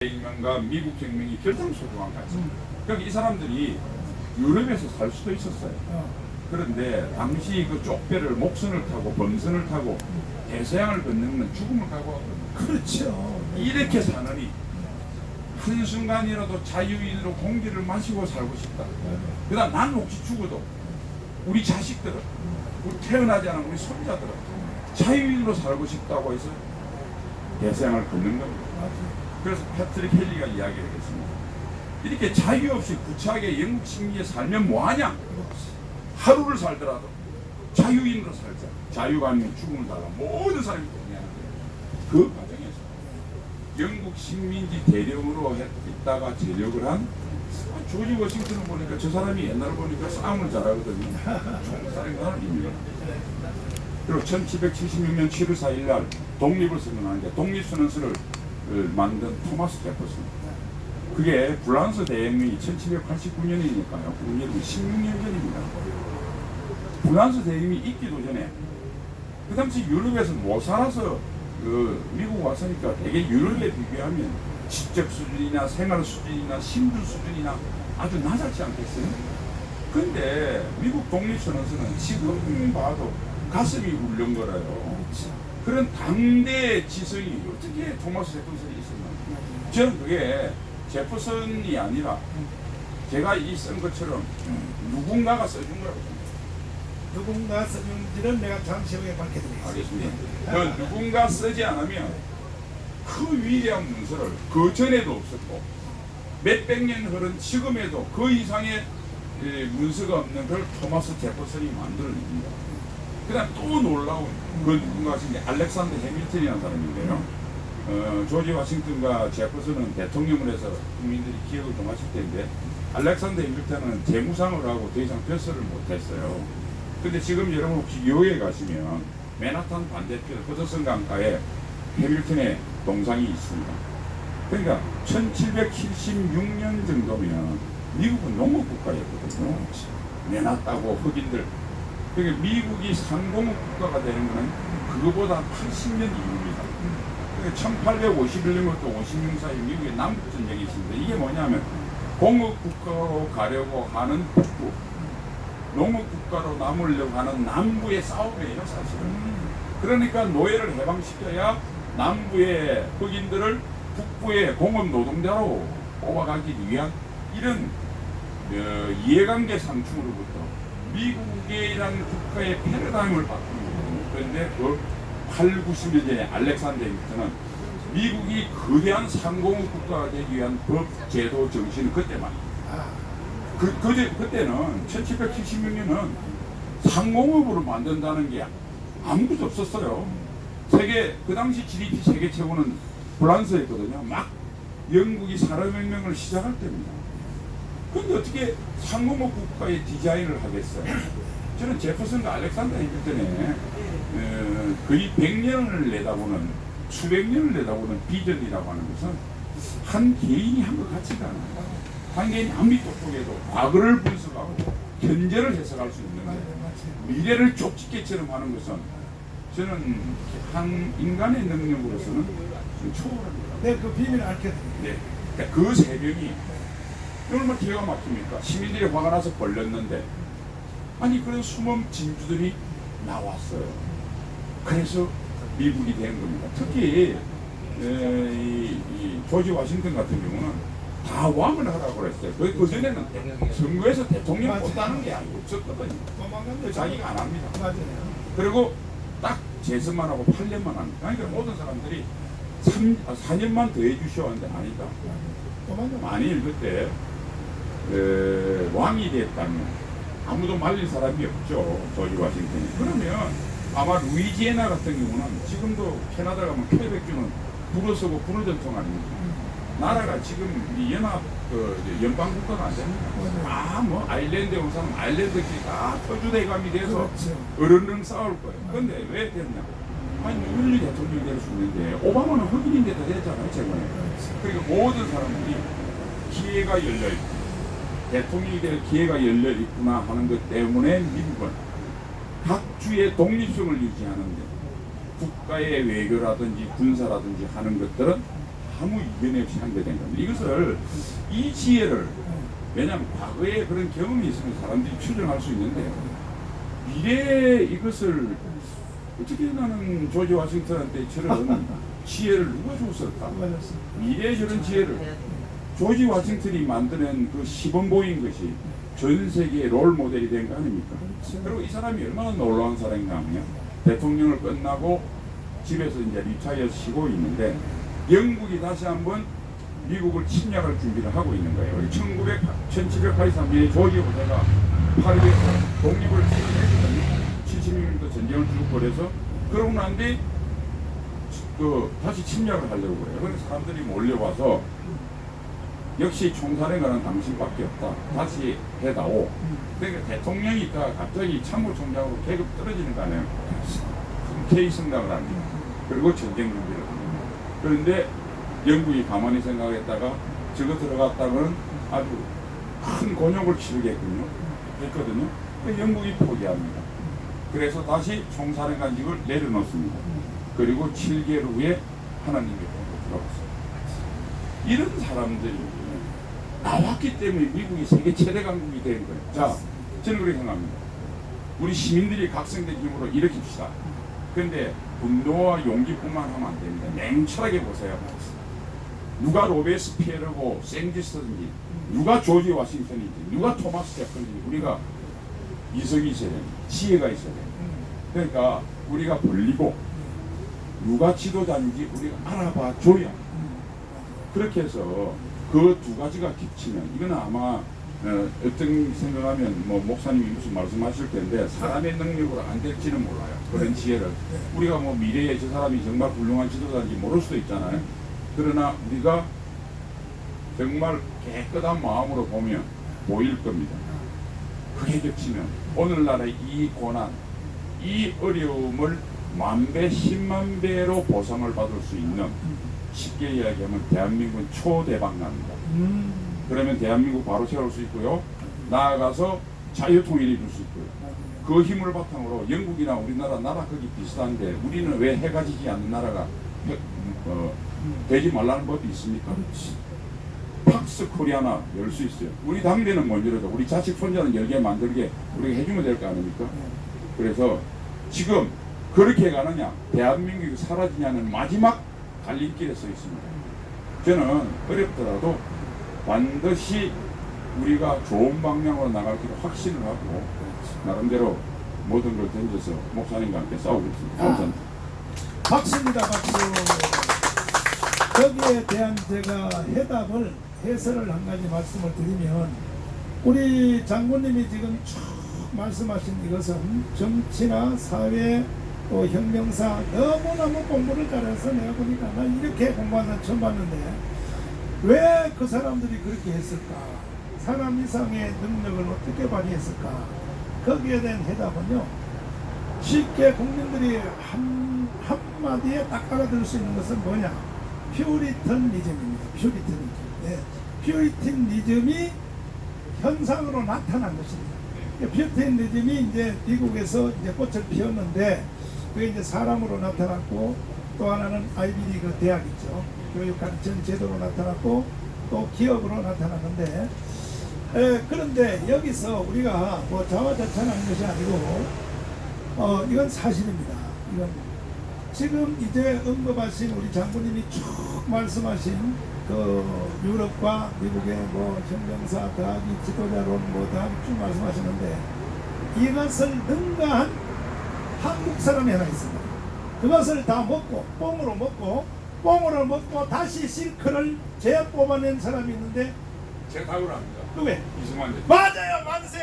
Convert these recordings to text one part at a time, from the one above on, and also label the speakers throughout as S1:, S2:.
S1: 혁명과 미국 혁명이 결정소중한 거지. 그러니까 이 사람들이 유럽에서 살 수도 있었어요. 그런데 당시 그 쪽배를 목선을 타고 범선을 타고 대서양을 건너면 죽음을 각오하거든요.
S2: 그렇죠.
S1: 이렇게 사느니 한순간이라도 자유인으로 공기를 마시고 살고 싶다. 그 다음 난 혹시 죽어도 우리 자식들은, 우리 태어나지 않은 우리 손자들은 자유인으로 살고 싶다고 해서 대서양을 걷는 겁니다. 그래서 패트릭 헬리가 이야기하겠습니다. 이렇게 자유 없이 구차하게 영국 식민지에 살면 뭐하냐? 하루를 살더라도 자유인으로 살자. 자유가 아니면 죽음을 달라. 모든 사람이 동의하는 거예요. 그 과정에서 영국 식민지 대령으로 있다가 전역을 한 조지 워싱턴을 보니까 저 사람이 옛날 보니까 싸움을 잘하거든요. 총사령관입니다. 그리고 1776년 7월 4일 날 독립을 선언하는데 독립선언서를 만든 토마스 제퍼슨. 그게 프랑스 대혁명이 1789년이니까요. 그 여러분 16년 전입니다. 프랑스 대혁명이 있기도 전에 그 당시 유럽에서 못 살아서 미국 왔으니까 되게 유럽에 비교하면 지적 수준이나 생활 수준이나 신분 수준이나 아주 낮았지 않겠어요? 근데 미국 독립선언서는 지금 봐도 가슴이 울렁거려요. 그런 당대의 지성이 어떻게 토마스 제퍼슨이 있었나? 저는 그게 제퍼슨이 아니라 제가 이 쓴 것처럼 누군가가 써준 거라고 생각해요.
S2: 누군가 써준지는 내가 잠시 후에 밝혀드리겠습니다.
S1: 알겠습니다. 그 누군가 쓰지 않으면 그 위대한 문서를 그 전에도 없었고 몇백 년 흐른 지금에도 그 이상의 문서가 없는 걸 토마스 제퍼슨이 만들어냅니다. 그 다음 또 놀라운 그 누군가 하신게 알렉산더 해밀턴이라는 사람인데요. 조지 워싱턴과 제퍼슨은 대통령을 해서 국민들이 기억을 좀 하실 텐데 알렉산더 해밀턴은 재무상을 하고 더 이상 벼슬을 못했어요. 근데 지금 여러분 혹시 뉴욕에 가시면 맨하탄 반대편 허드슨 강가에 해밀턴의 동상이 있습니다. 그러니까 1776년 정도면 미국은 농업국가였거든요. 내놨다고 흑인들. 그러니까 미국이 상공업 국가가 되는 것은 그거보다 80년 이후입니다. 그러니까 1851년부터 56년 사이 미국의 남북전쟁이 있습니다. 이게 뭐냐면 공업국가로 가려고 하는 북부, 농업국가로 남으려고 하는 남부의 싸움이에요, 사실은. 그러니까 노예를 해방시켜야 남부의 흑인들을 북부의 공업노동자로 뽑아가기 위한 이런 이해관계 상충으로부터 미국이라는 국가의 패러다임을 바꾸는 거거든요. 그런데 그 8, 90년 전에 알렉산더 해밀턴은 미국이 거대한 상공업 국가가 되기 위한 법, 제도, 정신은 그때만. 그때는 1776년은 상공업으로 만든다는 게 아무것도 없었어요. 그 당시 GDP 세계 최고는 프랑스였거든요. 막 영국이 산업혁명을 시작할 때입니다. 그런데 어떻게 상공업 국가의 디자인을 하겠어요? 저는 제퍼슨과 알렉산더 해밀턴의 거의 100년을 내다보는, 수백 년을 내다보는 비전이라고 하는 것은 한 개인이 한 것 같지가 않아요. 한 개인이 아무리 똑똑해도 과거를 분석하고 현재를 해석할 수 있는 거예요. 미래를 쪽집게처럼 하는 것은 저는 한 인간의 능력으로서는 초월합니다.
S2: 네, 그 비밀을 알려드립니다.
S1: 네. 그러니까 그 세 명이 얼마나 기가 막힙니까? 시민들이 화가 나서 벌렸는데 아니 그런 숨은 진주들이 나왔어요. 그래서 미국이 된 겁니다. 특히 이 조지 워싱턴 같은 경우는 다 왕을 하라고 그랬어요. 그전에는 선거에서 대통령 뽑다는 게 없었거든요. 자기가 안 합니다.
S2: 맞아요.
S1: 그리고 딱 재선만 하고 8년만 합니다. 그러니까 모든 사람들이 4년만 더 해주셔야 하는데 아니다. 만일 그때 왕이 됐다면 아무도 말릴 사람이 없죠. 조지 워싱턴이. 그러면 아마 루이지애나 같은 경우는 지금도 캐나다 가면 퀘벡주는 불어 쓰고 불어 전통 아닙니까? 나라가 지금 이 연합 연방 국가가 안 됩니다. 뭐 아일랜드에 온 사람 아일랜드끼리 다 터주대감이 돼서 어른은 싸울 거예요. 그런데 왜 됐냐? 아니 누구든지 대통령이 될 수 있는데 오바마는 흑인인데도 됐잖아요, 최근에. 그러니까 모든 사람들이 기회가 열려 있고 대통령이 될 기회가 열려 있구나 하는 것 때문에 미국은 각 주의 독립성을 유지하는데 국가의 외교라든지 군사라든지 하는 것들은 아무 이견이 없이 한게 된 겁니다. 이것을 이 지혜를 왜냐하면 과거에 그런 경험이 있으면 사람들이 추정할 수 있는데 미래에 이것을 어떻게 나는 조지 워싱턴한테 저런 지혜를 누가 줬을까? 미래에 저런 지혜를 조지 워싱턴이 만드는 그 시범 보인 것이 전 세계의 롤 모델이 된 거 아닙니까? 그리고 이 사람이 얼마나 놀라운 사람인가 하면 대통령을 끝나고 집에서 이제 리타이어 쉬고 있는데 영국이 다시 한번 미국을 침략할 준비를 하고 있는 거예요. 1783년에 조지 호세가 파리에서 독립을 선언했거든요. 70년도 전쟁을 쭉 벌여서 그러고 난 뒤 다시 침략을 하려고 그래요. 그래서 사람들이 몰려와서 역시 총사령관은 당신밖에 없다. 다시 해다오. 그러니까 대통령이 있다가 갑자기 참모총장으로 계급 떨어지는 거 아니에요. 흔쾌히 승낙을 합니다. 그리고 전쟁 준비를 합니다. 그런데 영국이 가만히 생각했다가 저거 들어갔다가는 아주 큰 곤욕을 치르겠군요. 했거든요. 영국이 포기합니다. 그래서 다시 총사령관직을 내려놓습니다. 그리고 7개월 후에 하나님의 법으로 들어갔어요. 이런 사람들이 나왔기 때문에 미국이 세계 최대 강국이 된 거예요. 자, 저는 그렇게 생각합니다. 우리 시민들이 각성된 힘으로 일으킵시다. 그런데 분노와 용기뿐만 하면 안 됩니다. 냉철하게 보세요. 누가 로베스피에르고 생지스든지 누가 조지 워싱턴인지 누가 토마스 제퍼슨인지 우리가 이성이 있어야 됩니다. 지혜가 있어야 됩니다. 그러니까 우리가 벌리고 누가 지도자인지 우리가 알아봐 줘야 그렇게 해서 그 두 가지가 겹치면 이거는 아마 어떤 생각하면 뭐 목사님이 무슨 말씀하실 텐데 사람의 능력으로 안 될지는 몰라요. 그런 지혜를 우리가 뭐 미래에 저 사람이 정말 훌륭한 지도자인지 모를 수도 있잖아요. 그러나 우리가 정말 깨끗한 마음으로 보면 보일 겁니다. 그게 겹치면 오늘날의 이 고난, 이 어려움을 만배, 10만 배로 보상을 받을 수 있는 쉽게 이야기하면 대한민국은 초대박납니다. 그러면 대한민국 바로 세울 수 있고요. 나아가서 자유통일이 줄 수 있고요. 그 힘을 바탕으로 영국이나 우리나라 나라 크기 비슷한데 우리는 왜 해가 지지 않는 나라가 되지 말라는 법이 있습니까? 팍스 코리아나 열 수 있어요. 우리 당대는 못 열어도 우리 자식 손자는 열게 만들게 우리가 해주면 될 거 아닙니까? 그래서 지금 그렇게 가느냐 대한민국이 사라지냐는 마지막 갈림길에 서 있습니다. 저는 어렵더라도 반드시 우리가 좋은 방향으로 나갈 길을 확신을 하고 나름대로 모든 걸 던져서 목사님과 함께 싸우겠습니다. 감사합니다.
S2: 박수입니다. 박수. 거기에 대한 제가 해설을 한 가지 말씀을 드리면 우리 장군님이 지금 쭉 말씀하신 이것은 정치나 사회 또 혁명사 너무너무 공부를 잘해서 내가 보니까 난 이렇게 공부한 사람 처음 봤는데 왜 그 사람들이 그렇게 했을까? 사람 이상의 능력을 어떻게 발휘했을까? 거기에 대한 해답은요 쉽게 국민들이 한마디에 딱 알아들을 수 있는 것은 뭐냐? 퓨리턴리즘입니다. 퓨리턴리즘. 네. 퓨리턴리즘이 현상으로 나타난 것입니다. 퓨리턴리즘이 이제 미국에서 이제 꽃을 피웠는데 그게 이제 사람으로 나타났고 또 하나는 아이비리그 대학 있죠. 교육 가르치는 제도로 나타났고 또 기업으로 나타났는데 그런데 여기서 우리가 뭐 자화자찬하는 것이 아니고 이건 사실입니다. 이건 지금 이제 언급하신 우리 장군님이 쭉 말씀하신 그 유럽과 미국의 뭐 혁명사 더하기 지도자론 뭐 더하기 쭉 말씀하시는데 이것을 능가한 한국 사람이 하나 있습니다. 그것을 다 먹고 뽕으로 먹고 다시 실크를 재뽑아낸 사람이 있는데
S1: 제가 답을 합니다.
S2: 누구예요?
S1: 이승만 대통령.
S2: 맞아요, 만세!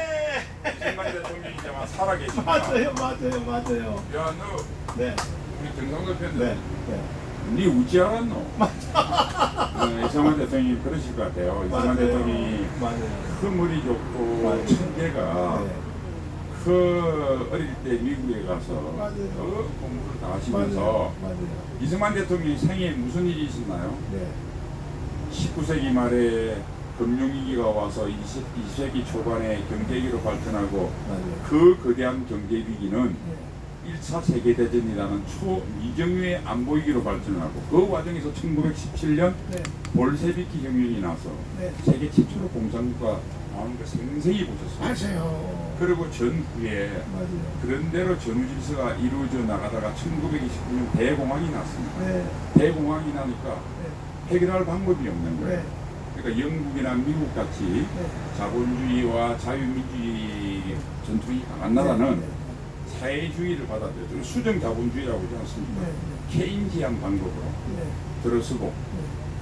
S1: 이승만 대통령이 이제 막 살아계십니다.
S2: 맞아요.
S1: 야, 너
S2: 네,
S1: 우리 등산도 편데
S2: 네.
S1: 니 웃지 않았노? 이승만 대통령이 그러실 것 같아요. 이승만 대통령이
S2: 맞아요.
S1: 큰 머리 좋고
S2: 맞아요.
S1: 천재가
S2: 네.
S1: 그 어릴 때 미국에 가서
S2: 맞아요.
S1: 공부를 다 하시면서
S2: 맞아요.
S1: 이승만 대통령이 생애에 무슨 일이 있었나요?
S2: 네.
S1: 19세기 말에 금융위기가 와서 20세기 초반에 경제위기로 발전하고
S2: 맞아요.
S1: 그 거대한 경제위기는
S2: 네.
S1: 1차 세계대전이라는 초미정유의 안보위기로 발전하고 그 과정에서 1917년
S2: 네.
S1: 볼셰비키 혁명이 나서
S2: 네.
S1: 세계 최초로 공산국가 나오는 걸 생생히 보셨어요.
S2: 맞아요.
S1: 그리고 전후에
S2: 맞아요.
S1: 그런 대로 전후질서가 이루어져 나가다가 1929년 대공황이 났습니다.
S2: 네.
S1: 대공황이 나니까 해결할 방법이 없는 거예요.
S2: 네.
S1: 그러니까 영국이나 미국 같이
S2: 네.
S1: 자본주의와 자유민주주의 전통이 강한 나라는 사회주의를 받아들여서 수정 자본주의라고 하지 않습니까?
S2: 네.
S1: 케인지안 방법으로
S2: 네.
S1: 들어서고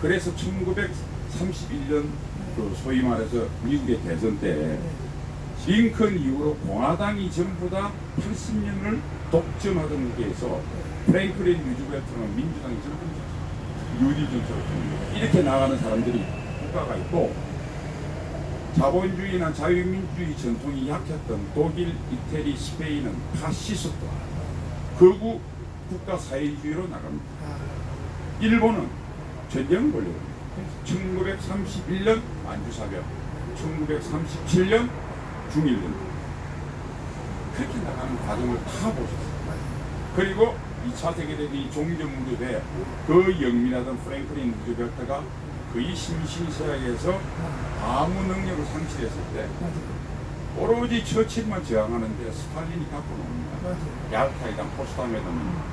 S1: 그래서 1931년 그 소위 말해서 미국의 대선 때 링컨 이후로 공화당이 전부 다 80년을 독점하던 데에서 프랭클린 루즈벨트는 민주당이 전부 뉴딜 정책을 펴는 이렇게 나가는 사람들이 국가가 있고 자본주의나 자유민주주의 전통이 약했던 독일, 이태리, 스페인은 파시스트 극우 국가 사회주의로 나갑니다. 일본은 전쟁을 벌려요. 1931년 만주사변, 1937년 중일전 그렇게 나가는 과정을 다 보셨어요. 그리고 2차 세계대전이 종전무효돼 그 영민하던 프랭클린 루즈벨트가 거의 심신서약에서 아무 능력을 상실했을 때 오로지 처칠만 저항하는데 스탈린이 갖고 놉니다. 얄타회담, 포츠담회담.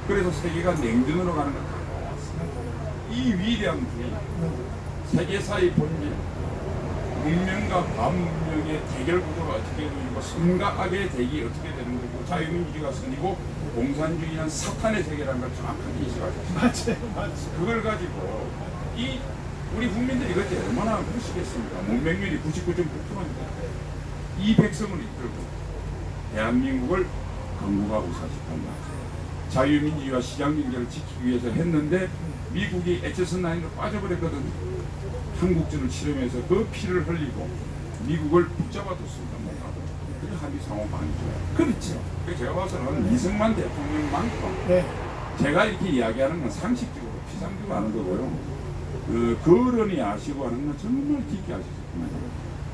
S1: 그래서 세계가 냉전으로 가는 걸 갖고 왔어요. 이 위대한 분이 세계사의 본질, 문명과 반문명의 대결 구도가 어떻게 되고 선과 악의 대결이 어떻게 되는 거고 자유민주주의가 선이고 공산주의는 사탄의 세계라는 걸 정확하게 인식하셨어요.
S2: 맞아요.
S1: 그걸 가지고 이 우리 국민들이 그때 얼마나 무시겠습니까? 문맹률이 99.9%입니다. 이 백성을 이끌고 대한민국을 건국하고 사십합니다. 자유민주주의와 시장경제를 지키기 위해서 했는데 미국이 에체슨 라인으로 빠져버렸거든. 한국전을 치르면서 그 피를 흘리고 미국을 붙잡아뒀습니다. 그게 한미 상호방이죠.
S2: 그렇죠.
S1: 제가 봐서는 이승만 대통령만큼
S2: 네.
S1: 제가 이렇게 이야기하는 건 상식적으로 피상적으로 하는 거고요. 거론이 아시고 하는 건 정말 깊게 아시겠구나.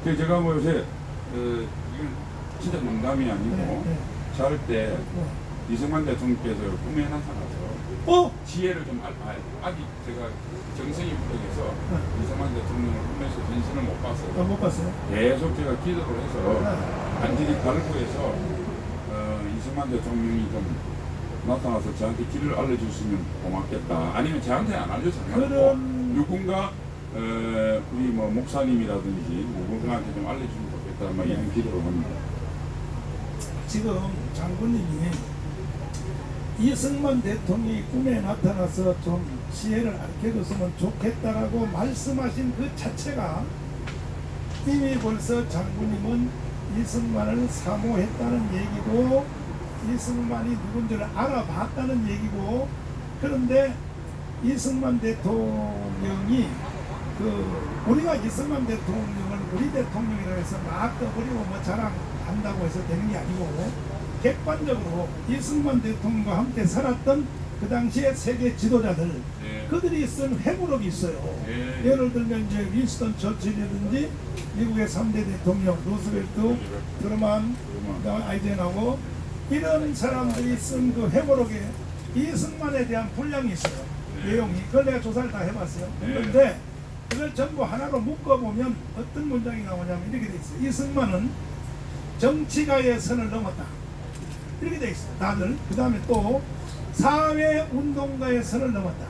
S1: 그래서 제가 뭐 요새 이건 진짜 농담이 아니고 잘 때 이승만 대통령께서 꿈에 나타나서 지혜를 좀 아직 제가 정성이 부족해서 이승만 대통령을 꿈에서 전신을 못 봤어요.
S2: 못 봤어요.
S1: 계속 제가 기도를 해서 간절히 갈구해서 이승만 대통령이 좀 나타나서 저한테 길을 알려주시면 고맙겠다. 아니면 저한테 안 알려서 상관없고 누군가 우리 뭐 목사님이라든지 누군가한테 좀 알려주면 좋겠다. 막 이런 기도를 합니다.
S2: 지금 장군님이 이승만 대통령이 꿈에 나타나서 좀 지혜를 알려줬으면 좋겠다라고 말씀하신 그 자체가 이미 벌써 장군님은 이승만을 사모했다는 얘기고 이승만이 누군지를 알아봤다는 얘기고 그런데 이승만 대통령이 우리가 이승만 대통령을 우리 대통령이라고 해서 막 떠버리고 뭐 자랑한다고 해서 되는 게 아니고 객관적으로 이승만 대통령과 함께 살았던 그 당시에 세계 지도자들 그들이 쓴 회고록이 있어요. 예를 들면 이제 윈스턴 처칠이라든지 미국의 3대 대통령 루스벨트, 트루먼, 아이젠하워 이런 사람들이 쓴 그 회고록에 이승만에 대한 분량이 있어요. 내용이. 그걸 내가 조사를 다 해봤어요. 그런데 그걸 전부 하나로 묶어보면 어떤 문장이 나오냐면 이렇게 돼 있어요. 이승만은 정치가의 선을 넘었다. 이렇게 돼 있어요. 다들. 그 다음에 또 사회운동가의 선을 넘었다.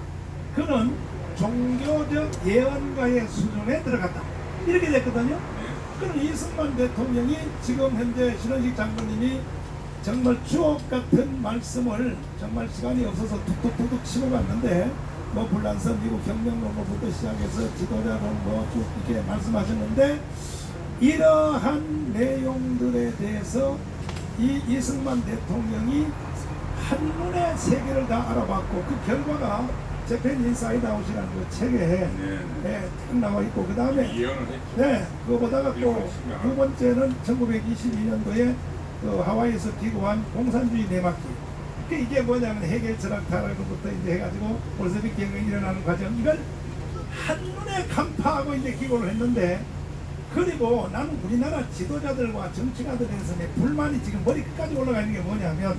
S2: 그는 종교적 예언가의 수준에 들어갔다. 이렇게 됐거든요. 그럼 이승만 대통령이 지금 현재 신원식 장군님이 정말 주옥 같은 말씀을 정말 시간이 없어서 툭툭툭툭 치고 갔는데 뭐 불란서 미국 혁명론부터 시작해서 지도자론 뭐쭉 이렇게 말씀하셨는데 이러한 내용들에 대해서 이 이승만 대통령이 한눈에 세계를 다 알아봤고 그 결과가 재팬 인사이드 아웃이라는 그 책에 딱 나와 있고 그 다음에 그거보다가 또 두 번째는 1922년도에 그 하와이에서 기고한 공산주의 내막기. 이게 뭐냐면 해겔 철학 타락부터 이제 해가지고 볼세비키 혁명이 일어나는 과정 이걸 한눈에 간파하고 이제 기고를 했는데 그리고 나는 우리나라 지도자들과 정치가들에 대해서 내 불만이 지금 머리 끝까지 올라가 있는 게 뭐냐면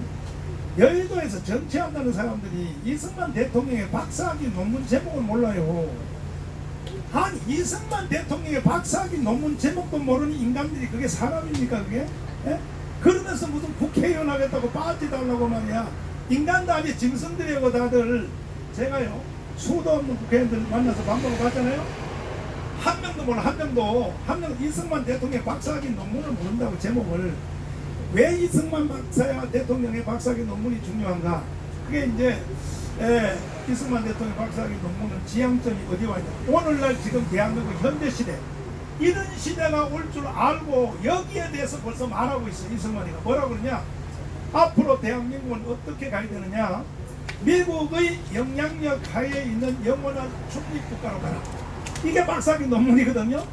S2: 여의도에서 정치한다는 사람들이 이승만 대통령의 박사학위 논문 제목을 몰라요. 아니 이승만 대통령의 박사학위 논문 제목도 모르는 인간들이 그게 사람입니까 그게? 예? 그러면서 무슨 국회의원 하겠다고 빠지달라고 말이야. 인간도 아니 짐승들이고 다들. 제가요 수도 없는 국회의원들 만나서 밥 먹으러 갔잖아요. 한 명도 몰라. 한 명 이승만 대통령의 박사학위 논문을 모른다고. 제목을. 왜 이승만 박사 대통령의 박사학위 논문이 중요한가? 그게 이제 이승만 대통령 박사학위 논문은 지향점이 어디 와 있냐? 오늘날 지금 대한민국 현대 시대 이런 시대가 올 줄 알고 여기에 대해서 벌써 말하고 있어. 이승만이가 뭐라고 그러냐? 앞으로 대한민국은 어떻게 가야 되느냐? 미국의 영향력 하에 있는 영원한 중립국가로 가라. 이게 박사학위 논문이거든요.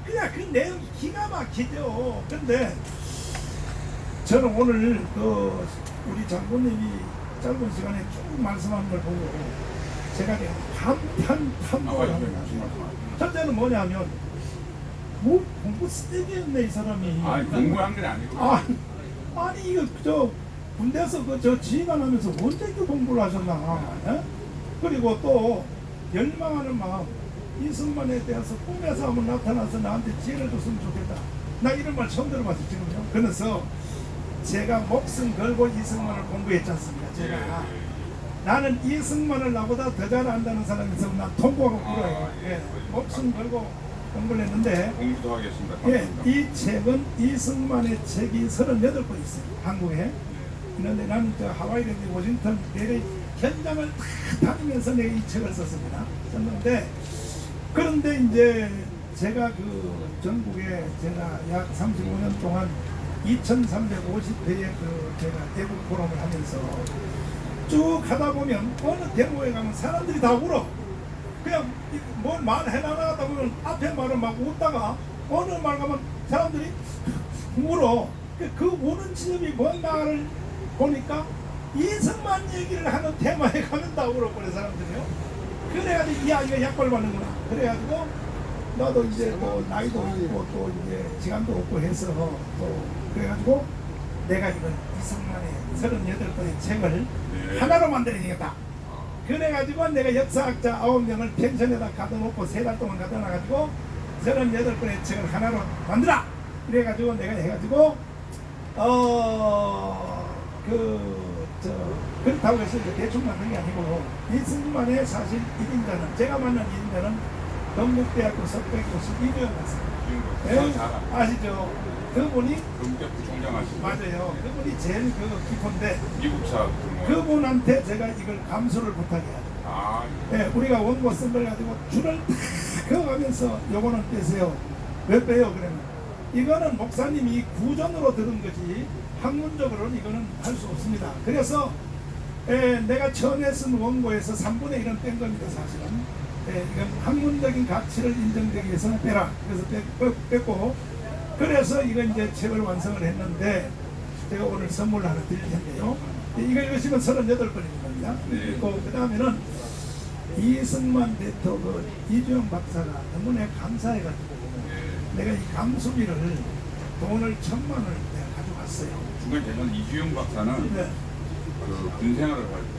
S2: 그냥 그 내용이 기가 막히죠. 근데 저는 오늘 그 우리 장군님이 짧은 시간에 쭉 말씀하는 걸 보고 제가 그냥 탐구를 합니다. 첫째는 뭐냐면 뭐 공부 쓰레기였네 이 사람이.
S1: 아니 공부한 게 아니고.
S2: 아니 이거 저 군대에서 저 지휘관하면서 언제 그 공부를 하셨나? 에? 그리고 또 열망하는 마음. 이승만에 대해서 꿈에서 한번 나타나서 나한테 지혜를 줬으면 좋겠다. 나 이런 말 처음 들어봤어 지금요. 그래서 제가 목숨 걸고 이승만을 공부했지 않습니까? 제가 나는 이승만을 나보다 더 잘 안다는 사람이 있으면 난 통보하고 불어요. 목숨 걸고 공부를 했는데
S1: 공부도 하겠습니다.
S2: 이 책은 이승만의 책이 38권 있어요. 한국에. 그런데 나는 저 하와이랜드 워싱턴 대리 현장을 다 다니면서 내가 이 책을 썼습니다. 썼는데 그런데 이제 제가 그 전국에 제가 약 35년 동안 2350회의 그 제가 대국 포럼을 하면서 쭉 하다 보면 어느 대모에 가면 사람들이 다 울어. 그냥 뭘 말해나가다 보면 앞에 말은 막 웃다가 어느 말 가면 사람들이 울어. 그 우는 지점이 뭔가를 보니까 이승만 얘기를 하는 테마에 가면 다 울어버려 사람들이요. 그래가지고 야 이거 약발 받는구나. 그래가지고 나도 이제 또 나이도 있고 또 이제 시간도 없고 해서 또 그래가지고 내가 이번 이승만의 38권의 책을 하나로 만들어야겠다. 그래가지고 내가 역사학자 9명을 펜션에다 가둬놓고 3달 동안 가둬놔가지고 38권의 책을 하나로 만들어. 그래가지고 내가 해가지고 그렇다고 해서 대충 만든 게 아니고 이승만의 사실 1인자는 제가 만난 1인자는 건국대학교 석백 교수 이병헌 박사. 아시죠? 그분이
S1: 경제 부총장 하시고.
S2: 맞아요. 그분이 제일 깊은데
S1: 미국사.
S2: 그분한테 제가 이걸 감수를 부탁해야 돼요. 우리가 원고 쓴 걸 가지고 줄을 다 그어가면서 요거는 빼세요. 왜 빼요? 그러면 이거는 목사님이 구전으로 들은 거지 학문적으로는 이거는 할 수 없습니다. 그래서 내가 전에 쓴 원고에서 3분의 1은 뺀 겁니다. 사실은. 이건 학문적인 가치를 인정되기 위해서는 빼라. 그래서 뺐고 그래서 이건 이제 책을 완성을 했는데 제가 오늘 선물 하나 드릴 텐데요. 이거 읽으시면 38권입니다. 그리고 그 다음에는 이승만 대통령 이주영 박사가 너무나 감사해가지고 내가 이 감수비를 돈을 1,000만 원을 내가 가져갔어요.
S1: 중간 되면 이주영 박사는 그 군 생활을 할 때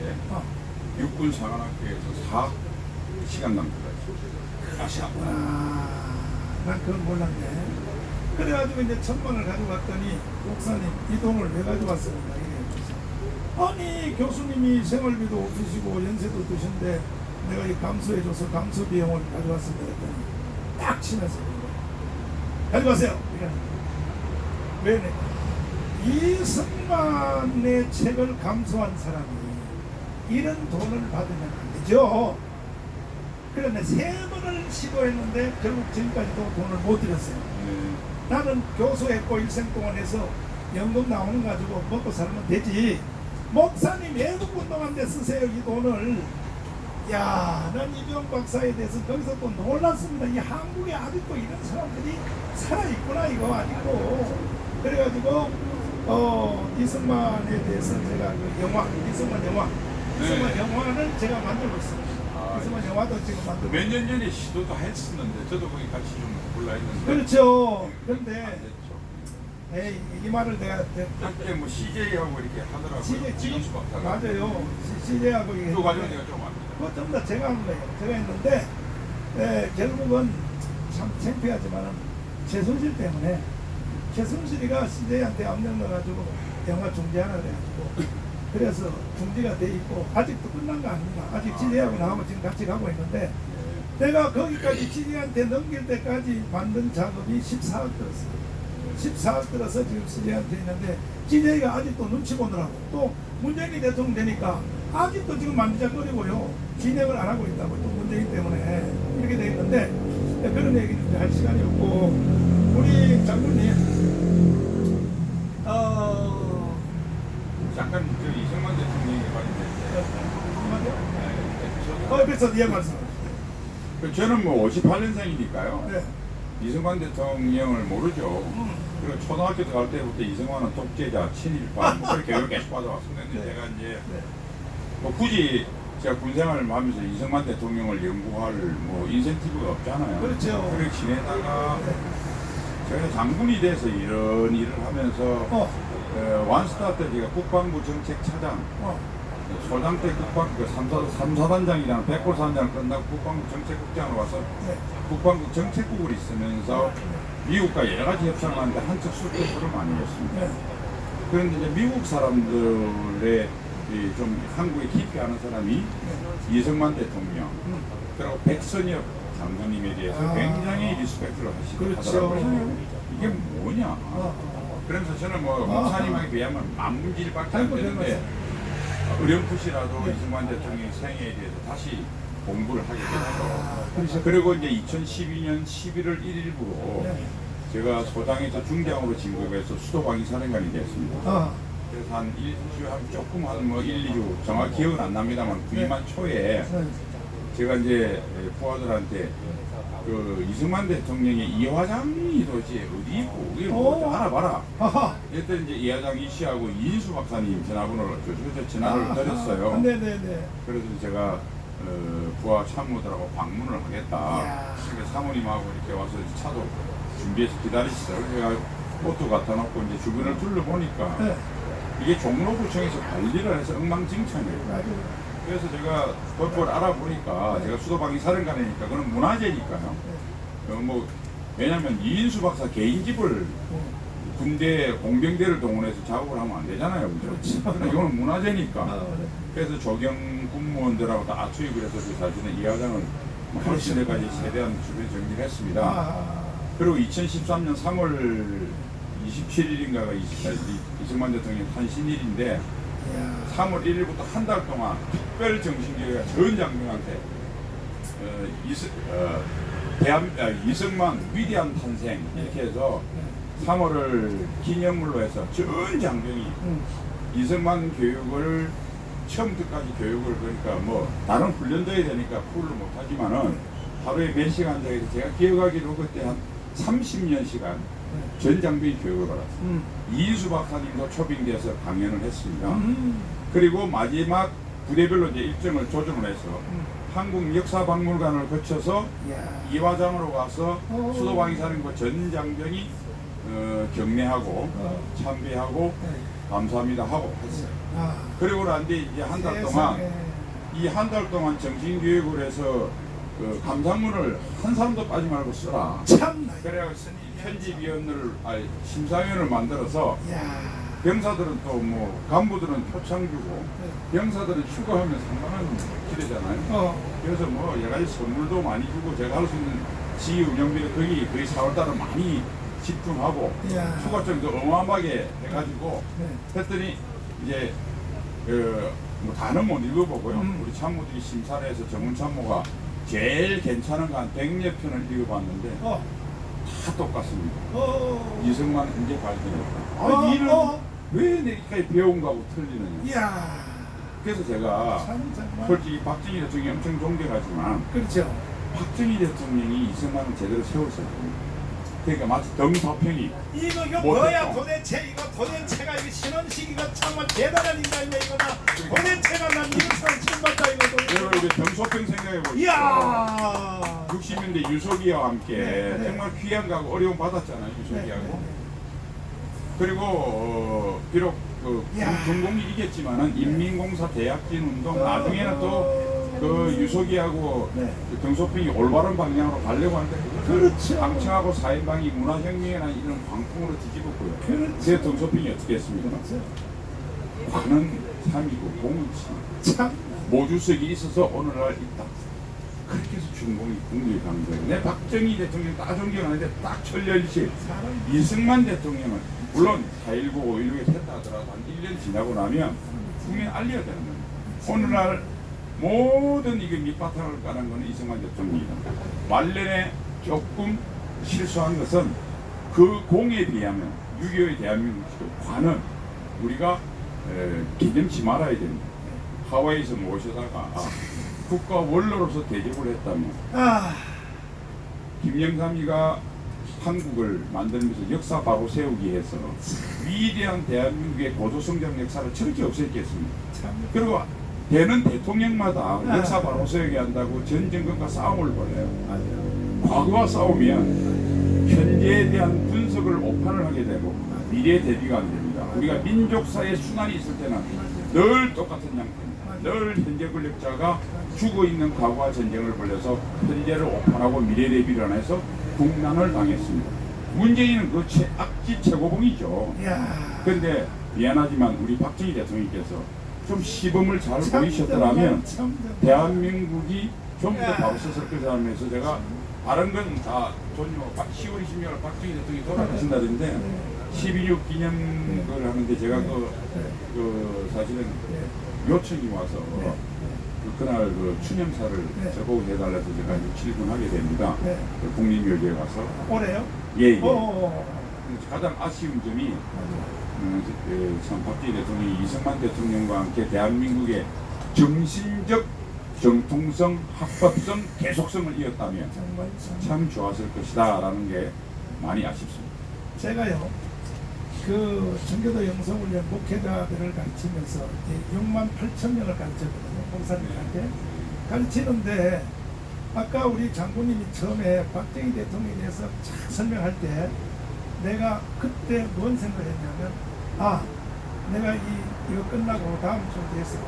S1: 육군 사관학교에서 4시간 남겨갔어요.
S2: 난 그걸 몰랐네. 그래가지고 이제 1,000만 원을 가져갔더니 목사님 이 돈을 왜 가져왔습니까? 아니 교수님이 생활비도 없으시고 연세도 드신데 내가 이 감수해줘서 감수 비용을 가져왔습니다. 했더니 딱 치면서 가져가세요. 왜? 이승만의 책을 감수한 사람이 이런 돈을 받으면 안 되죠. 그런데 3번을 시도했는데 결국 지금까지도 돈을 못 들였어요. 나는 교수했고 일생 동안 해서 연금 나오는 거 가지고 먹고 살면 되지. 목사님 외국 운동한 데 쓰세요 이 돈을. 야, 난 이병헌 박사에 대해서 거기서 또 놀랐습니다. 이 한국에 아직도 이런 사람들이 살아있구나 이거 아직도. 그래가지고 이승만에 대해서 제가 그 영화, 이승만 영화는 제가 만들고 있습니다. 이승만 영화도 지금 만들고.
S1: 몇 년 전에 시도도 했었는데 저도 거기 같이 좀 골라 했는데.
S2: 그렇죠. 그런데 에이, 이 말을 내가
S1: 한때 뭐 CJ하고 이렇게 하더라고요.
S2: 지금
S1: 이인수 박사가.
S2: 맞아요. CJ하고 이게
S1: 그 과정 내가 좀 압니다.
S2: 그거 전부 다 제가 한 거예요. 제가 했는데 결국은 참 창피하지만은 최순실 때문에 최순실이가 CJ한테 압력 넣어가지고 영화 중지하라 그래가지고 그래서 중지가 돼 있고 아직도 끝난 거 아닙니다. 아직 CJ하고 나하고 지금 같이 가고 있는데 내가 거기까지 CJ한테 넘길 때까지 만든 작업이 14억 들었어요. 14억 들어서 지금 CJ한테 있는데 CJ가 아직도 눈치 보느라고 또 문재인 대통령 되니까 아직도 지금 만지작거리고요. 진행을 안 하고 있다고 또 문재인 때문에 이렇게 돼 있는데 그런 얘기는 이제 할 시간이 없고 우리 장군님
S1: 잠깐 저 이승만 대통령이 말인데
S2: 그래서 네 말씀.
S1: 저는 뭐 58년생이니까요.
S2: 네.
S1: 이승만 대통령을 모르죠. 그리고 초등학교 들어갈 때부터 이승만은 독재자, 친일파 뭐 그렇게 교육을 계속 받아왔습니다. 근데
S2: 네.
S1: 제가 이제
S2: 네.
S1: 뭐 굳이 제가 군생활을 하면서 이승만 대통령을 연구할 뭐 인센티브가 없잖아요.
S2: 그렇죠.
S1: 그렇게 지내다가 제가 장군이 돼서 이런 일을 하면서 완스타 때 제가 국방부 정책차장 소장 때 국방부 3사단장이랑 백골사단장을 끝나고 국방부 정책국장으로 와서
S2: 네.
S1: 국방부 정책국을 있으면서 미국과 여러 가지 협상을 하는데 한척 술대표를 많이 했습니다.
S2: 네.
S1: 그런데 이제 미국 사람들의 좀 한국에 깊이 아는 사람이 이승만 대통령 그리고 백선엽 장군님에 대해서 굉장히 리스펙트를 하시더라고요. 이게 뭐냐? 그러면서 저는 뭐 목사님에게 비하면 만문질밖에 안 되는데 어렴풋이라도 이승만 대통령의 생애에 대해서 다시 공부를 하게 됐죠. 그리고 이제 2012년 11월 1일부로 제가 소장에서 중장으로 진급해서 수도방위 사령관이 됐습니다. 그래서 한 조금 한 뭐 1, 2주 정확히 기억은 안 납니다만 부임한 초에 제가 이제 부하들한테 그 이승만 대통령의 이화장이 도대체 어디 있고 이게 뭐 알아봐라. 이때 이제 이화장 이씨하고 이인수 박사님 전화번호를 전화를 드렸어요.
S2: 네네네.
S1: 그래서 제가 부하 참모들하고 방문을 하겠다. 그러니까 사모님하고 이렇게 와서 차도 준비해서 기다리시더라고요. 제가 옷도 갖다 놓고 이제 주변을 둘러보니까 이게 종로구청에서 관리를 해서 엉망진창이에요. 그래서 제가 그걸 알아보니까 제가 수도방위 사령관이니까 그건 문화재니까요. 뭐 왜냐면 이인수 박사 개인 집을 군대 공병대를 동원해서 작업을 하면 안 되잖아요. 그죠? 그러니까 이거는 문화재니까. 그래서 조경 군무원들하고 다 투입을 해서 사실은 이 화장을 할 시대까지 최대한 주변 정리를 했습니다. 그리고 2013년 3월 27일인가가 이승만 대통령 탄신일인데 3월 1일부터 한 달 동안 특별 정신교회가 전 장병한테 이승만 위대한 탄생 이렇게 해서 3월을 기념물로 해서 전 장병이 이승만 교육을 처음부터까지 교육을 그러니까 뭐 다른 훈련도 해야 되니까 풀을 못하지만은 하루에 몇 시간 정도 제가 기억하기로 그때 한 30년 시간 전 장병이 교육을 받았어요. 이인수 박사님도 초빙돼서 강연을 했습니다. 그리고 마지막 부대별로 이제 일정을 조정을 해서 한국역사박물관을 거쳐서 이화장으로 가서 수도방위사령부 전 장병이 경례하고 참배하고 감사합니다 하고 했어요. 그리고 난데 이제 한 달 동안 이 한 달 동안 정신교육을 해서 그 감상문을 한 사람도 빠지 말고 쓰라.
S2: 참나.
S1: 그래서 편집위원을 심사위원을 만들어서 병사들은 또 뭐 간부들은 표창 주고 병사들은 휴가하면 상당한 기대잖아요. 그래서 뭐 여러 가지 선물도 많이 주고 제가 할 수 있는 지휘 운영비를 거의 4월달에 많이 집중하고 휴가증도 어마어마하게 해가지고 했더니 이제 뭐 다는 못 읽어보고요. 우리 참모들이 심사를 해서 전문 참모가 제일 괜찮은 거 한 100여 편을 읽어봤는데 다 똑같습니다. 이승만 현재 발견했다. 이를 왜 내기까지 배운 거하고 틀리느냐. 그래서 제가 솔직히 박정희 대통령이 엄청 존경하지만
S2: 그렇죠.
S1: 박정희 대통령이 이승만을 제대로 세웠어요. 그러니까 마치 덩사평이
S2: 이거 뭐야 도대체 이거 도대체가 이거 신원식 이거 정말 대단한 인간이야 이거다. 도대체가 난 이것처럼 처음 봤다 이거.
S1: 여러분 이제 덩사평 생각해 보십시오.
S2: 이야.
S1: 60년대 유석이와 함께 정말 귀한 거하고 어려움 받았잖아요. 유석이하고. 그리고 비록 그
S2: 야.
S1: 중공이 이겼지만은 인민공사 대약진 운동 나중에는 또 그 유석이하고
S2: 네.
S1: 그 등소평이 올바른 방향으로 가려고 하는데
S2: 그렇죠.
S1: 방청하고 사인방이 문화혁명이나 이런 광풍으로 뒤집었고요.
S2: 그렇죠.
S1: 제 등소평이 어떻게 했습니까?
S2: 그렇죠.
S1: 관은 3이고 공은 7.
S2: 참.
S1: 모주석이 있어서 오늘날 있다. 그렇게 해서 중공이 국립이 가는 거예요. 내 박정희 대통령 다 존경하는데 딱 천년씩
S2: 사람
S1: 이승만 대통령은 물론 4.19, 5.16에 했다 하더라도 한 1년 지나고 나면 국민에 알려야 되는 거예요. 오늘날 모든 이게 밑바탕을 까는 것은 이승만 대통령이다. 말년에 조금 실수한 것은 그 공에 비하면 6.25의 대한민국 관은 우리가 개념치 말아야 됩니다. 하와이에서 모셔다가 국가 원로로서 대접을 했다면
S2: 아,
S1: 김영삼이가 한국을 만들면서 역사 바로 세우기 위해서 위대한 대한민국의 고도성장 역사를 저렇게 없앴겠습니까?
S2: 참.
S1: 그리고 되는 대통령마다 역사 바로 세우게 한다고 전 정권과 싸움을 벌여요.
S2: 맞아요.
S1: 과거와 싸우면 현재에 대한 분석을 오판을 하게 되고 미래 대비가 안 됩니다. 우리가 민족사의 순환이 있을 때는 늘 똑같은 양태입니다. 늘 현재 권력자가 죽어 있는 과거와 전쟁을 벌여서 현재를 오판하고 미래 대비를 안 해서 국난을 당했습니다. 문재인은 그 악지 최고봉이죠.
S2: 이야.
S1: 그런데 미안하지만 우리 박정희 대통령께서 좀 시범을 잘 보이셨더라면 대한민국이 좀 더 바로 섰을 거라고 하면서 제가 다른 건 다 존중하고 10월 26일 박정희 대통령이 돌아가신다던데 12.6 기념을 하는데 제가 그 사실은 요청이 와서 그날 그 추념사를 저보고 해달라서 제가 6, 7분 하게 됩니다. 그 국립묘지에 가서
S2: 올해요?
S1: 예.
S2: 어.
S1: 가장 아쉬운 점이 참 박정희 대통령이 이승만 대통령과 함께 대한민국의 정신적 정통성, 합법성, 계속성을 이었다면
S2: 정말
S1: 참 좋았을 것이다 라는 게 많이 아쉽습니다.
S2: 제가요, 그 청교도 영성훈련 목회자들을 가르치면서 6만 8천 명을 가르쳤거든요. 목사님한테 가르치는데 아까 우리 장군님이 처음에 박정희 대통령에 대해서 쫙 설명할 때 내가 그때 뭔 생각했냐면 내가 이거 끝나고 다음 주에 돼서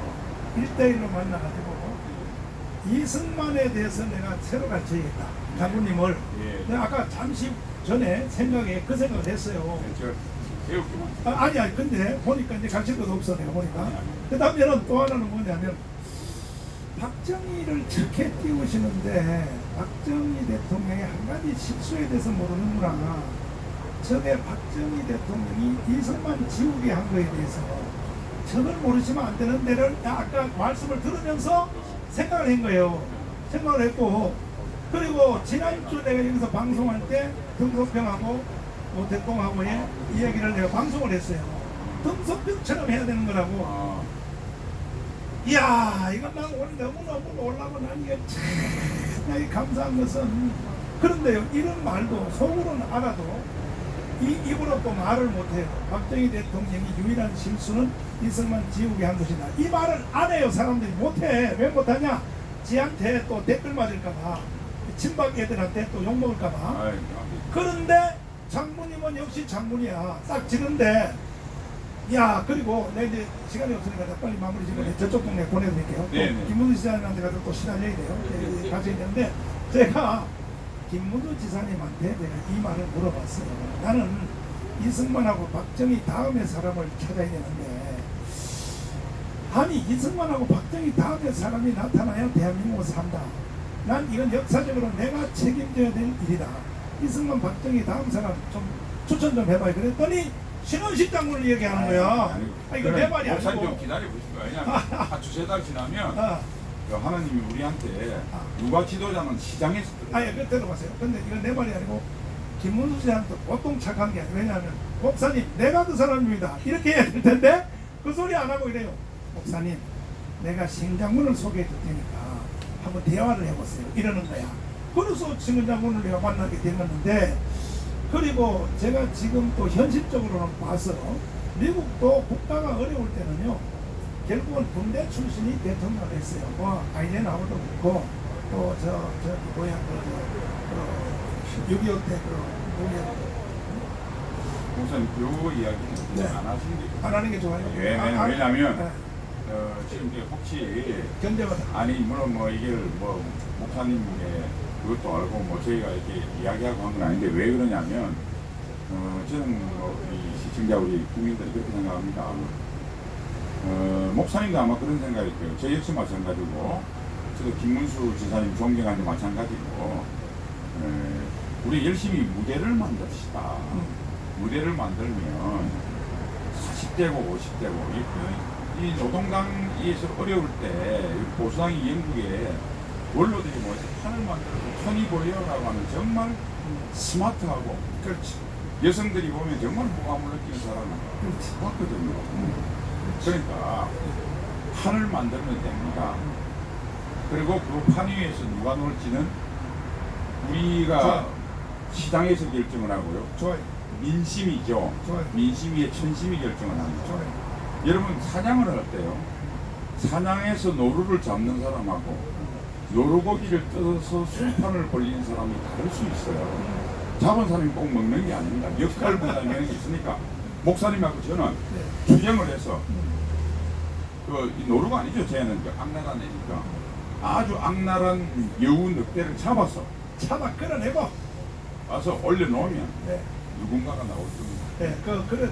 S2: 1대1로 만나가지고 이승만에 대해서 내가 새로 가르쳐야겠다. 장군님을.
S1: 예.
S2: 내가 아까 잠시 전에 그 생각을 했어요.
S1: 제가 배웠기만.
S2: 아니, 근데 보니까 이제 가르칠 것도 없어, 내가 보니까. 그 다음에는 또 하나는 뭐냐면, 박정희를 착해 띄우시는데, 박정희 대통령의 한 가지 실수에 대해서 모르는구나. 저게 박정희 대통령이 이승만 지우개 한 거에 대해서, 저걸 모르시면 안 되는 데를 아까 말씀을 들으면서 생각을 한 거예요. 생각을 했고, 그리고 지난주 내가 여기서 방송할 때 등소평하고 대통령하고의 이야기를 내가 방송을 했어요. 등소평처럼 해야 되는 거라고. 이야, 이건 난 오늘 너무너무 놀라고 난 이게 참 감사한 것은, 그런데요, 이런 말도 속으로는 알아도 입으로 또 말을 못해요. 박정희 대통령이 유일한 실수는 이승만 지우개 한 것이다. 이 말을 안 해요. 사람들이 못해. 왜 못하냐? 지한테 또 댓글 맞을까봐, 친박 애들한테 또 욕먹을까봐. 그런데 장군님은 역시 장군이야. 딱 지는데, 야, 그리고 내가 이제 시간이 없으니까 빨리 마무리 짓고 저쪽 동네 보내드릴게요. 김문수 지사님한테 가서 또 시달려야 돼요. 가셔야 되는데, 제가 김문수 지사님한테 내가 이 말을 물어봤어요. 나는 이승만하고 박정희 다음의 사람을 찾아야 되는데, 아니 이승만하고 박정희 다음의 사람이 나타나야 대한민국을 산다. 난 이건 역사적으로 내가 책임져야 될 일이다. 이승만 박정희 다음 사람 좀 추천 좀 해봐요. 그랬더니 신원식 장군을 얘기하는 거야. 이거 내 말이 아니고.
S1: 목사님 좀 기다려보실 거예요. 한 두세 달 지나면 하나님이 우리한테 누가 지도자는 시장에서
S2: 그 들어보세요. 근데 이건 내 말이 아니고 김문수 씨한테 보통 착한 게 아니에요. 왜냐하면 목사님 내가 그 사람입니다. 이렇게 해야 될 텐데 그 소리 안 하고 이래요. 목사님 내가 신장군을 소개해 줄 테니까 한번 대화를 해보세요. 이러는 거야. 그래서 신장군을 내가 만나게 되었는데, 그리고 제가 지금 또 현실적으로는 봐서 미국도 국가가 어려울 때는요 결국은 군대 출신이 대통령을 했어요. 뭐 아이젠하워도 그렇고 또 저기 뭐야 6.25 때
S1: 우선 그 이야기는
S2: 네.
S1: 안 하시는 게
S2: 안 하는 게 좋아요.
S1: 왜냐면
S2: 네.
S1: 지금 이제 혹시
S2: 견제가
S1: 아니 물론 뭐 이게 뭐 목사님의 그것도 알고 뭐 저희가 이렇게 이야기하고 한 건 아닌데 왜 그러냐면 저는 이 시청자 우리 국민들이 그렇게 생각합니다. 목사님도 아마 그런 생각일 거예요. 저 역시 마찬가지고 저도 김문수 지사님 존경하는 데 마찬가지고 우리 열심히 무대를 만듭시다. 무대를 만들면 40대고 50대고 이 노동당에서 어려울 때 보수당이 영국에 원로들이 뭐지 판을 만들고 천이 보여라고 하는 정말 스마트하고
S2: 그렇지.
S1: 여성들이 보면 정말 모감을 느끼는 사람을
S2: 그렇지.
S1: 봤거든요. 그러니까 판을 만들면 됩니다. 그리고 그 판 위에서 누가 놀지는 우리가 시장에서 결정을 하고요.
S2: 좋아요.
S1: 민심이죠.
S2: 좋아요.
S1: 민심위의 천심이 결정을 합니다.
S2: 좋아요.
S1: 여러분 사냥을 할 때요. 사냥에서 노루를 잡는 사람하고 노루고기를 뜯어서 술판을 벌리는 사람이 다를 수 있어요. 잡은 사람이 꼭 먹는 게 아닙니다. 역할 분담이라는 게 있으니까 목사님하고 저는
S2: 네.
S1: 규정을 해서 이 노루가 아니죠. 쟤는 악랄한 애니까 아주 악랄한 여우 늑대를 잡아서
S2: 차마 끌어내고.
S1: 와서 올려놓으면
S2: 네.
S1: 누군가가 나올 겁니다.
S2: 네.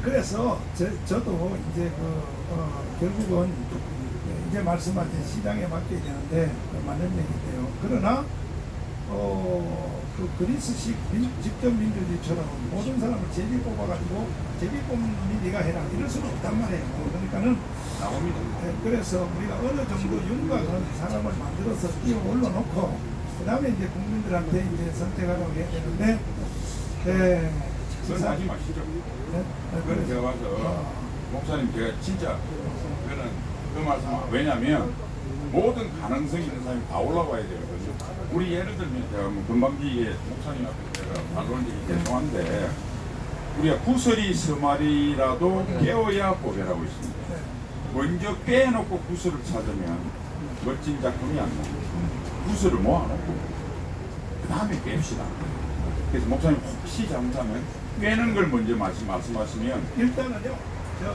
S2: 그래서 저도 이제 결국은 이제 말씀하신 시장에 맡겨야 되는데 맞는 얘기인데요. 그러나 그 그리스식 직접 민주주의처럼 모든 사람을 제비 뽑아가지고 제비 뽑는 네가 해라 이럴 수는 없단 말이에요. 그러니까는
S1: 나옵니다.
S2: 그래서 우리가 어느 정도 윤곽은 사람을 만들어서 띄워 올려놓고 그 다음에 이제 국민들한테 이제 선택하라고 해야 되는데
S1: 그건 하지 마시죠. 그건 제가 봐서 목사님 제가 진짜 그거는 그 말씀 왜냐면 모든 가능성이 있는 사람이 다 올라와야 되거든요. 우리 예를 들면 제가 뭐 금방지에 목사님 앞에 제가 말로는 얘기 죄송한데 우리가 구설이 서말이라도 깨어야 보배라고 있습니다. 먼저 깨놓고 구설을 찾으면 멋진 작품이 안 나옵니다. 구설을 모아놓고 그 다음에 깹시다. 그래서 목사님 혹시 잘못하면 꿰는 걸 먼저 말씀하시면
S2: 일단은요.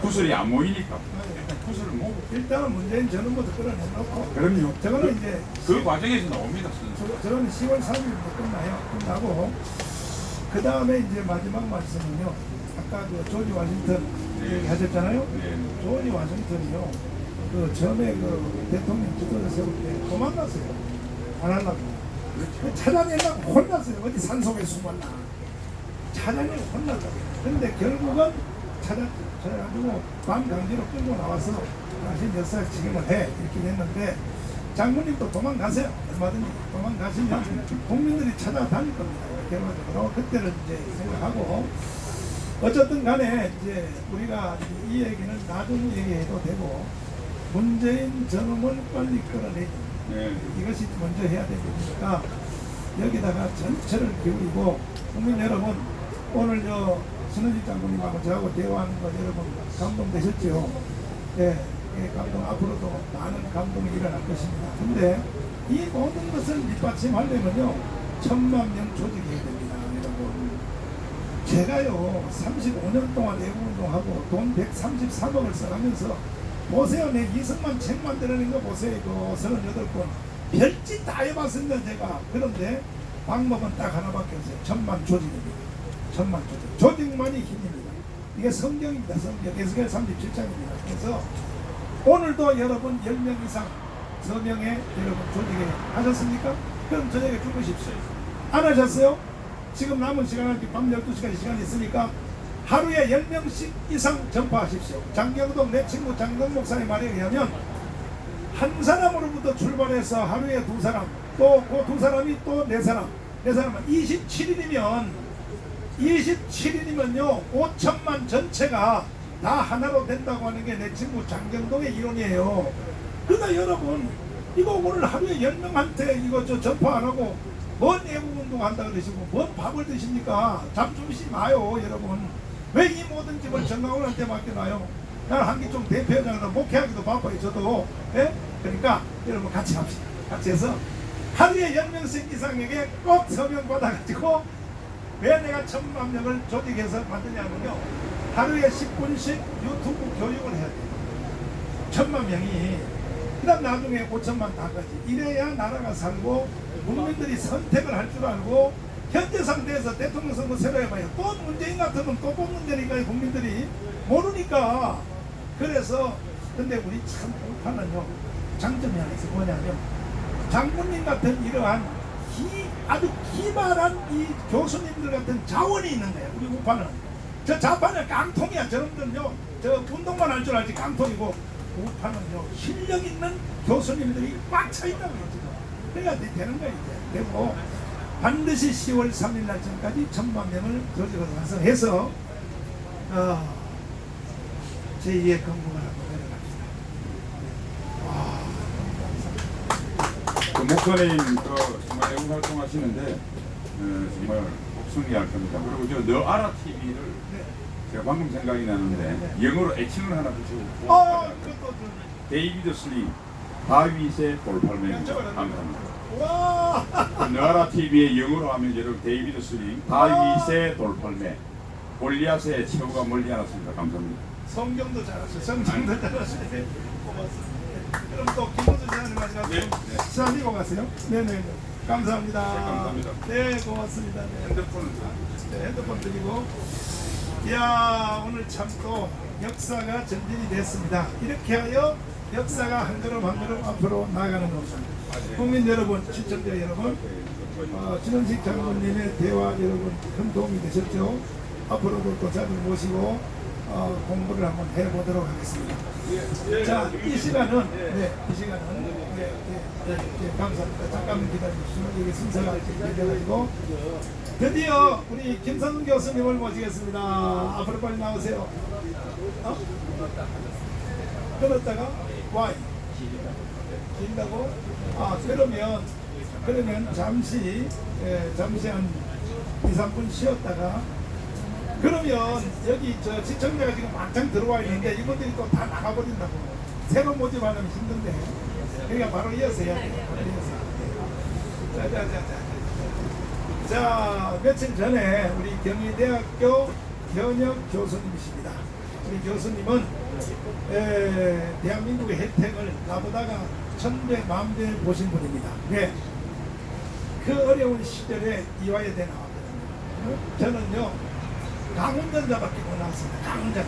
S1: 구설이 안 모이니까 일단 구설을 모으고
S2: 일단은 문재인 전원부터 끌어내놓고
S1: 그럼요.
S2: 저거는 이제
S1: 그 과정에서 나옵니다.
S2: 저거는 10월 3일부터 끝나요. 끝나고 그 다음에 이제 마지막 말씀은요. 아까 그 조지 워싱턴
S1: 네.
S2: 얘기하셨잖아요.
S1: 네.
S2: 조지 워싱턴이요. 그 처음에 그 대통령 지도자 세울 때 도망갔어요. 안 하려고. 찾아내려고 혼났어요. 어디 산속에 숨었나. 찾아내고 혼났다고. 근데 결국은 찾았죠. 그래가지고 밤 강제로 끌고 나와서 당신 역사 책임을 해 이렇게 됐는데 장군님도 도망가세요. 얼마든지 도망가시면 국민들이 찾아다닐 겁니다. 결과적으로 그때를 이제 생각하고 어쨌든 간에 이제 우리가 이 얘기는 나중 얘기해도 되고 문재인 저놈을 빨리 끌어내기 이것이 먼저 해야 되니까 여기다가 전체를 기울이고 국민 여러분 오늘 신원식 장군님하고 저하고 대화하는 거 여러분 감동되셨죠? 예, 감동 앞으로도 많은 감동이 일어날 것입니다. 근데 이 모든 것을 밑받침하려면요 10,000명 조직해야 됩니다. 여러분 제가요 35년 동안 애국운동하고 돈 133억을 써가면서 보세요. 내 이승만 책 만들어낸 거 보세요. 이거 38권 별짓 다 해봤습니다. 제가. 그런데 방법은 딱 하나밖에 없어요. 10,000만 조직입니다. 10,000만 조직. 조직만이 힘입니다. 이게 성경입니다. 성경. 에스겔 37장입니다. 그래서 오늘도 여러분 10명 이상 서명에 여러분 조직에 하셨습니까? 그럼 저녁에 죽으십시오. 안 하셨어요? 지금 남은 시간은 밤 12시까지 시간이 있으니까 하루에 10명씩 이상 전파하십시오. 장경동 내 친구 장경 목사의 말에 의하면 한 사람으로부터 출발해서 하루에 2사람 또 그 2사람이 또 4사람 4사람은 27일이면요 5,000만 전체가 다 하나로 된다고 하는 게 내 친구 장경동의 이론이에요. 그러나 여러분 이거 오늘 하루에 10명한테 이거 전파 안 하고 뭔 애국운동 한다 그러시고 뭔 밥을 드십니까? 잠 주무시지 마요 여러분. 왜 이 모든 집을 정강훈한테 맡겨놔요? 나는 한기총 대표장으로 목회하기도 바빠요 저도. 예? 그러니까 여러분 같이 합시다. 같이 해서 하루에 10명씩 이상에게 꼭 서명 받아가지고 왜 내가 1000만 명을 조직해서 만드냐면요, 하루에 10분씩 유튜브 교육을 해야 돼요. 1000만 명이. 그 다음 나중에 5천만 다까지. 이래야 나라가 살고 국민들이 선택을 할 줄 알고, 현재 상태에서 대통령 선거 새로 해봐요. 또 문재인 같으면 또 뽑는 데니까 국민들이 모르니까. 그래서 근데 우리 참 우파는요, 장점이 하나 있어. 뭐냐면 장군님 같은 이러한 아주 기발한 이 교수님들 같은 자원이 있는 거예요. 우리 우파는 저 좌파는 깡통이야. 저놈들은요, 저 운동만 할 줄 알지 깡통이고, 우파는요 실력 있는 교수님들이 꽉 차 있다고 해요. 지금 그러니까 되는 거예요. 이제 되고 반드시 10월 3일 날 전까지 1000만 명을 조직을 완성해서 제2의 건국을 한번 내려갑시다.
S1: 그 목사님 정말 애국 활동하시는데 정말 꼭 승리할 겁니다. 그리고 저 너 알아 TV를 제가 방금 생각이 나는데 영어로 애칭을 하나 붙이고 데이비드 슬링 다윗의 돌팔매입니다. 감사합니다.
S2: 와!
S1: 너 알아 TV의 영어로 하면 여러분 데이비드 슬링 다윗의 돌팔매 골리앗의 최후가 멀리 않았습니다. 감사합니다.
S2: 성경도 잘하세요. 성경도 잘하세요. 고맙습니다. 그럼 또 김호준 장님 마지막 시작하고 가세요. 네네. 감사합니다.
S1: 감사합니다.
S2: 네, 고맙습니다. 네.
S1: 핸드폰은
S2: 네, 핸드폰 드리고. 이야, 오늘 참 또 역사가 전진이 됐습니다. 이렇게 하여 역사가 한 걸음 한 걸음 앞으로 나아가는 겁니다. 국민 여러분, 시청자 여러분, 진원식 장군님의 대화 여러분 큰 도움이 되셨죠? 앞으로도 또 자주 모시고 공부를 한번 해보도록 하겠습니다. 자, 이 시간은 감사합니다. 잠깐만 기다려주시면 여기 순서가 되어가지고 드디어 우리 김선웅 교수님을 모시겠습니다. 앞으로 빨리 나오세요. 끊었다가 와이 긴다고? 그러면 잠시 한 2-3분 쉬었다가, 그러면 여기 저 시청자가 지금 많장 들어와 있는데 이분들이 또 다 나가버린다고. 새로 모집하려면 힘든데. 그러니까 바로 이어서 해야 돼요. 자, 며칠 전에 우리 경희대학교 현역 교수님이십니다. 우리 교수님은 대한민국의 혜택을 나보다가 1000배, 1000배 보신 분입니다. 네. 그 어려운 시절에 이화여대 나왔거든요. 저는요, 강운전자밖에 못 나왔습니다. 강운전.